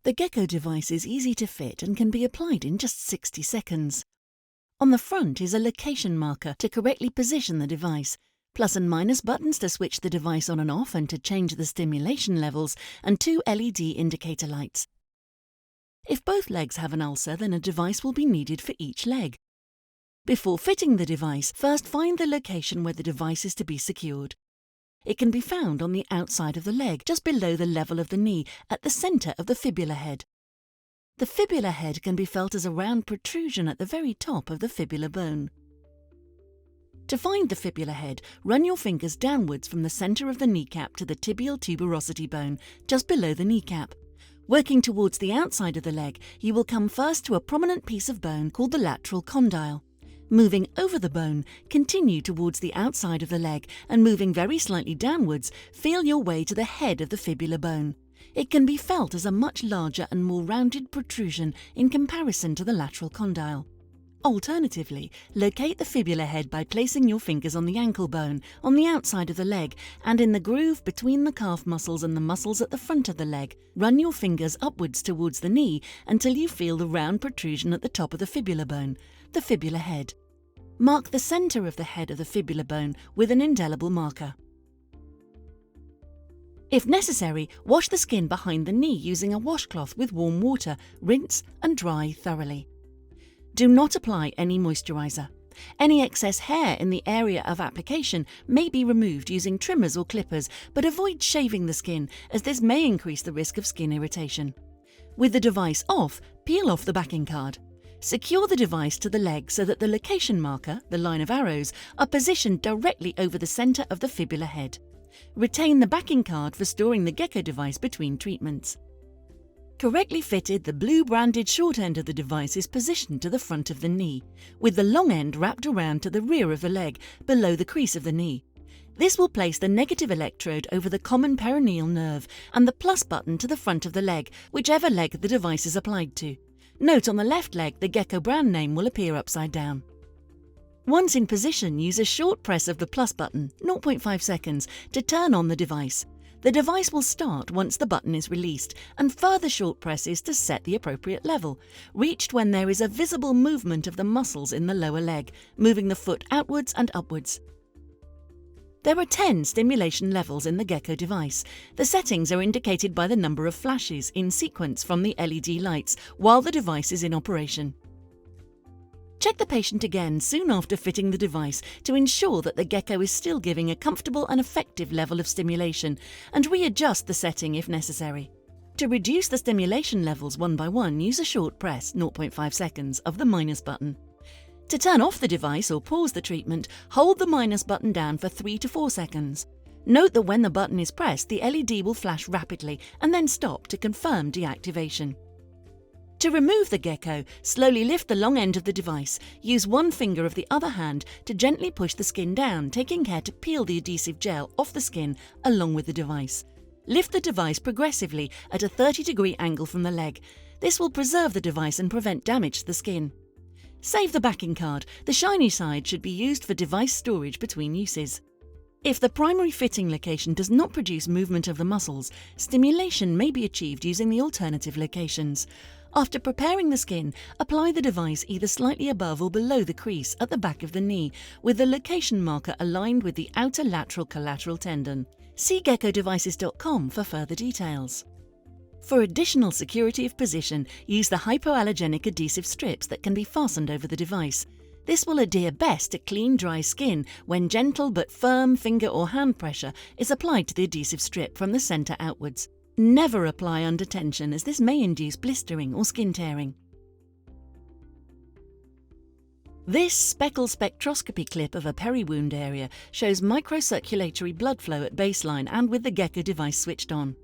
The geko device is easy to fit and can be applied in just 60 seconds. On the front is a location marker to correctly position the device, plus and minus buttons to switch the device on and off and to change the stimulation levels, and 2 LED indicator lights. If both legs have an ulcer, then a device will be needed for each leg. Before fitting the device, first find the location where the device is to be secured. It can be found on the outside of the leg, just below the level of the knee, at the centre of the fibula head. The fibula head can be felt as a round protrusion at the very top of the fibula bone. To find the fibula head, run your fingers downwards from the centre of the kneecap to the tibial tuberosity bone, just below the kneecap. Working towards the outside of the leg, you will come first to a prominent piece of bone called the lateral condyle. Moving over the bone, continue towards the outside of the leg and moving very slightly downwards, feel your way to the head of the fibula bone. It can be felt as a much larger and more rounded protrusion in comparison to the lateral condyle. Alternatively, locate the fibula head by placing your fingers on the ankle bone, on the outside of the leg, and in the groove between the calf muscles and the muscles at the front of the leg. Run your fingers upwards towards the knee until you feel the round protrusion at the top of the fibula bone, the fibula head. Mark the centre of the head of the fibula bone with an indelible marker. If necessary, wash the skin behind the knee using a washcloth with warm water, rinse and dry thoroughly. Do not apply any moisturiser. Any excess hair in the area of application may be removed using trimmers or clippers, but avoid shaving the skin as this may increase the risk of skin irritation. With the device off, peel off the backing card. Secure the device to the leg so that the location marker, the line of arrows, are positioned directly over the centre of the fibula head. Retain the backing card for storing the geko device between treatments. Correctly fitted, the blue branded short end of the device is positioned to the front of the knee, with the long end wrapped around to the rear of the leg, below the crease of the knee. This will place the negative electrode over the common peroneal nerve and the plus button to the front of the leg, whichever leg the device is applied to. Note on the left leg the geko brand name will appear upside down. Once in position, use a short press of the plus button, 0.5 seconds, to turn on the device. The device will start once the button is released, and further short presses to set the appropriate level, reached when there is a visible movement of the muscles in the lower leg, moving the foot outwards and upwards. There are 10 stimulation levels in the geko device. The settings are indicated by the number of flashes in sequence from the LED lights while the device is in operation. Check the patient again soon after fitting the device to ensure that the geko is still giving a comfortable and effective level of stimulation, and readjust the setting if necessary. To reduce the stimulation levels one by one, use a short press, 0.5 seconds, of the minus button. To turn off the device or pause the treatment, hold the minus button down for 3 to 4 seconds. Note that when the button is pressed, the LED will flash rapidly and then stop to confirm deactivation. To remove the geko, slowly lift the long end of the device. Use one finger of the other hand to gently push the skin down, taking care to peel the adhesive gel off the skin along with the device. Lift the device progressively at a 30-degree angle from the leg. This will preserve the device and prevent damage to the skin. Save the backing card. The shiny side should be used for device storage between uses. If the primary fitting location does not produce movement of the muscles, stimulation may be achieved using the alternative locations. After preparing the skin, apply the device either slightly above or below the crease at the back of the knee, with the location marker aligned with the outer lateral collateral tendon. See gekodevices.com for further details. For additional security of position, use the hypoallergenic adhesive strips that can be fastened over the device. This will adhere best to clean, dry skin when gentle but firm finger or hand pressure is applied to the adhesive strip from the centre outwards. Never apply under tension, as this may induce blistering or skin tearing. This speckle spectroscopy clip of a peri-wound area shows microcirculatory blood flow at baseline and with the geko device switched on.